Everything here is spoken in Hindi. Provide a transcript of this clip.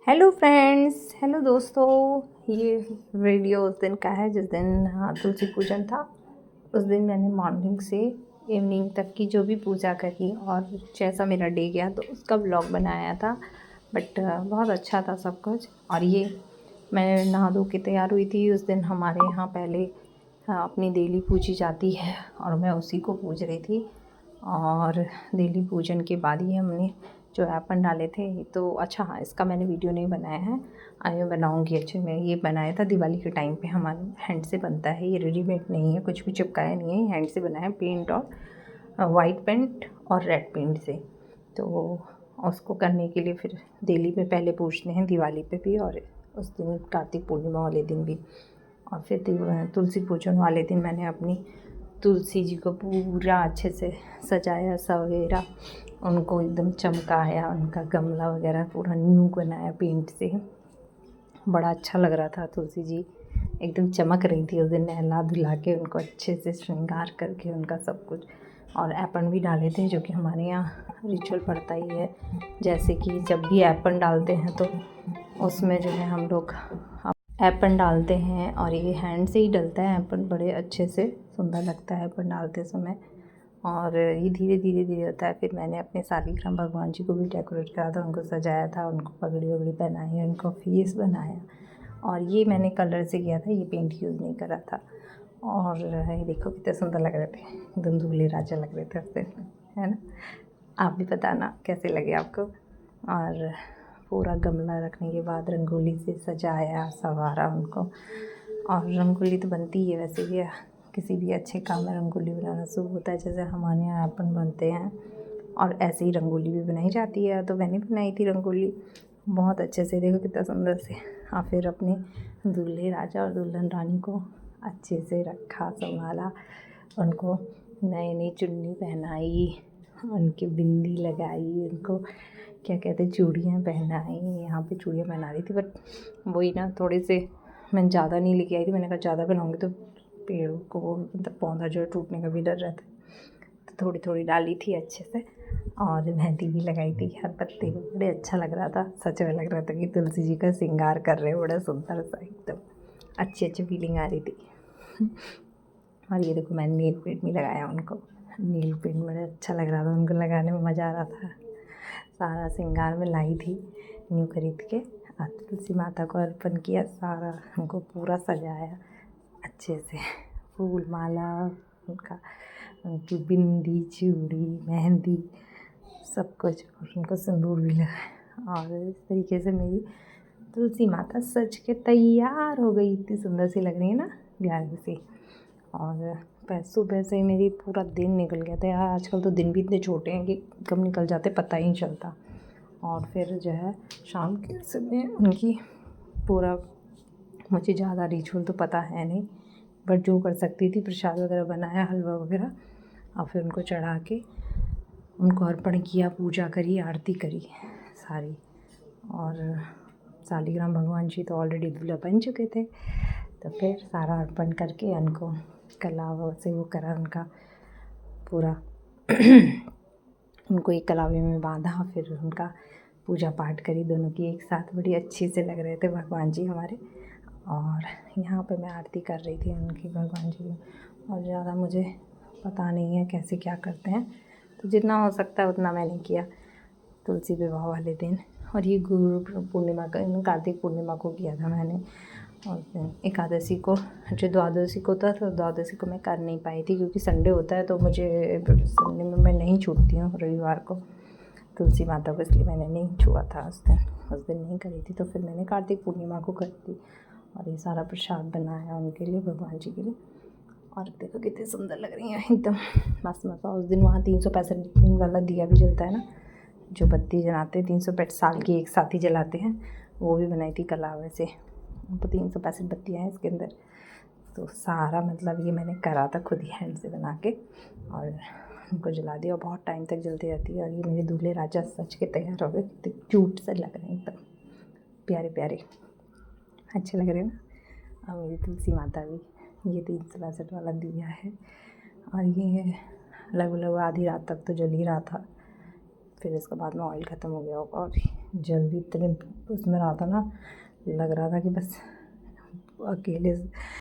हेलो फ्रेंड्स, हेलो दोस्तों। ये वीडियो उस दिन का है जिस दिन तुलसी पूजन था। उस दिन मैंने मॉर्निंग से इवनिंग तक की जो भी पूजा करी और जैसा मेरा डे गया तो उसका व्लॉग बनाया था। बट बहुत अच्छा था सब कुछ। और ये मैं नहा धो के तैयार हुई थी। उस दिन हमारे यहाँ पहले अपनी डेली पूजी जाती है और मैं उसी को पूज रही थी। और डेली पूजन के बाद ही हमने जो एपन डाले थे। तो अच्छा, हाँ, इसका मैंने वीडियो नहीं बनाया है, आज मैं बनाऊँगी। एक्चुअली मैं ये बनाया था दिवाली के टाइम पे, हमारे हैंड से बनता है, ये रेडीमेड नहीं है, कुछ भी चिपकाया नहीं है, हैंड से बनाया है, पेंट और वाइट पेंट और रेड पेंट से। तो उसको करने के लिए फिर दिवाली पे पहले पूजते हैं, दिवाली पे भी, और उस दिन कार्तिक पूर्णिमा वाले दिन भी। और फिर तुलसी पूजन वाले दिन मैंने अपनी तुलसी जी को पूरा अच्छे से सजाया सवेरा, उनको एकदम चमकाया, उनका गमला वगैरह पूरा न्यू बनाया पेंट से। बड़ा अच्छा लग रहा था, तुलसी जी एकदम चमक रही थी उस दिन, नहला धुला के उनको अच्छे से श्रृंगार करके उनका सब कुछ। और एपन भी डाले थे, जो कि हमारे यहाँ रिचुअल पड़ता ही है। जैसे कि जब भी एपन डालते हैं तो उसमें जो है हम लोग एपन डालते हैं, और ये हैंड से ही डलता है एपन, बड़े अच्छे से सुंदर लगता है एपन डालते समय। और ये धीरे धीरे धीरे होता है। फिर मैंने अपने सालिग्राम भगवान जी को भी डेकोरेट करा था, उनको सजाया था, उनको पगड़ी वगड़ी पहनाई, उनको फेस बनाया। और ये मैंने कलर से किया था, ये पेंट यूज़ नहीं करा था। और ये देखो कितने सुंदर लग रहे थे, एकदम दूल्हे राजा लग रहे थे उस दिन, है ना। आप भी बताना कैसे लगे आपको। और पूरा गमला रखने के बाद रंगोली से सजाया संवारा उनको। और रंगोली तो बनती ही है वैसे भी, किसी भी अच्छे काम में रंगोली बनाना शुभ होता है। जैसे हमारे यहाँ अपन बनते हैं और ऐसे ही रंगोली भी बनाई जाती है। तो मैंने बनाई थी रंगोली बहुत अच्छे से, देखो कितना सुंदर से। और फिर अपने दूल्हे राजा और दुल्हन रानी को अच्छे से रखा, संभाला, उनको नई नई चुन्नी पहनाई, उनकी बिंदी लगाई, उनको क्या कहते हैं चूड़ियाँ पहनाई। यहाँ पे चूड़ियाँ पहना रही थी, बट वही ना, थोड़े से मैं ज़्यादा नहीं लेके आई थी। मैंने कहा ज़्यादा पहनाऊँगी तो पेड़ों को, मतलब पौधा जो है टूटने का भी डर रहता है, तो थोड़ी थोड़ी डाली थी अच्छे से। और मेहंदी भी लगाई थी हर पत्ते को, बड़े अच्छा लग रहा था। सच में लग रहा था कि तुलसी जी का श्रृंगार कर रहे हैं, बड़ा सुंदर सा, एकदम अच्छी अच्छी फीलिंग आ रही थी। और ये देखो मैंने नील पेंट भी लगाया उनको, नील पेंट बड़ा अच्छा लग रहा था, उनको लगाने में मज़ा आ रहा था। सारा श्रृंगार में लाई थी न्यू खरीद के, और तुलसी माता को अर्पण किया, सारा उनको पूरा सजाया अच्छे से, फूल माला, उनकी बिंदी, चूड़ी, मेहंदी, सब कुछ, और उनको सिंदूर भी लगाया। और इस तरीके से मेरी तुलसी माता सज के तैयार हो गई, इतनी सुंदर सी लग रही है ना, प्यारी सी। और सुबह से मेरी पूरा दिन निकल गया था यार। आजकल तो दिन भी इतने छोटे हैं कि कब निकल जाते पता ही नहीं चलता। और फिर जो है शाम के समय उनकी पूरा, मुझे ज़्यादा रिचुअल तो पता है नहीं, बट जो कर सकती थी प्रसाद वगैरह बनाया, हलवा वगैरह, और फिर उनको चढ़ा के उनको अर्पण किया, पूजा करी, आरती करी सारी। और सालिग्राम भगवान जी तो ऑलरेडी दूल्हा बन चुके थे, तो फिर सारा अर्पण करके उनको कलावा से वो करा, उनका पूरा उनको एक कलावे में बांधा, फिर उनका पूजा पाठ करी दोनों की एक साथ। बड़ी अच्छी से लग रहे थे भगवान जी हमारे। और यहाँ पे मैं आरती कर रही थी उनकी, भगवान जी की। और ज़्यादा मुझे पता नहीं है कैसे क्या करते हैं, तो जितना हो सकता है उतना मैंने किया तुलसी विवाह वाले दिन। और ये गुरु पूर्णिमा का, कार्तिक पूर्णिमा को किया था मैंने। और एकादशी को, जो द्वादशी को था, तो द्वादशी को मैं कर नहीं पाई थी क्योंकि संडे होता है, तो मुझे संडे में मैं नहीं छूटती हूँ रविवार को तुलसी माता को, इसलिए मैंने नहीं छुआ था उस दिन नहीं करी थी। तो फिर मैंने कार्तिक पूर्णिमा को कर दी और ये सारा प्रसाद बनाया उनके लिए, भगवान जी के लिए। और देखो कितनी सुंदर लग रही हैं एकदम मस्त मस्त। उस दिन वहाँ 365 दिन वाला दिया भी जलता है ना, जो बत्ती जलाते हैं 365 साल की एक साथ ही जलाते हैं, वो भी बनाई थी कलावे से। तो 365 बत्तियाँ हैं इसके अंदर। तो सारा मतलब ये मैंने करा था खुद ही हैंड से बना के, और उनको जला दिया, और बहुत टाइम तक जलती रहती है। और ये मेरे दूल्हे राजा सच के तैयार हो गए, कितने क्यूट से लग रहे हैं, एकदम प्यारे प्यारे, अच्छे लग रहे हैं ना। और मेरी तुलसी माता भी, ये 365 वाला दिया है। और ये लगभग आधी रात तक तो जल ही रहा था, फिर इसके बाद में ऑयल ख़त्म हो गया होगा और जल भी इतने उसमें रहा था ना, लग रहा था कि बस अकेले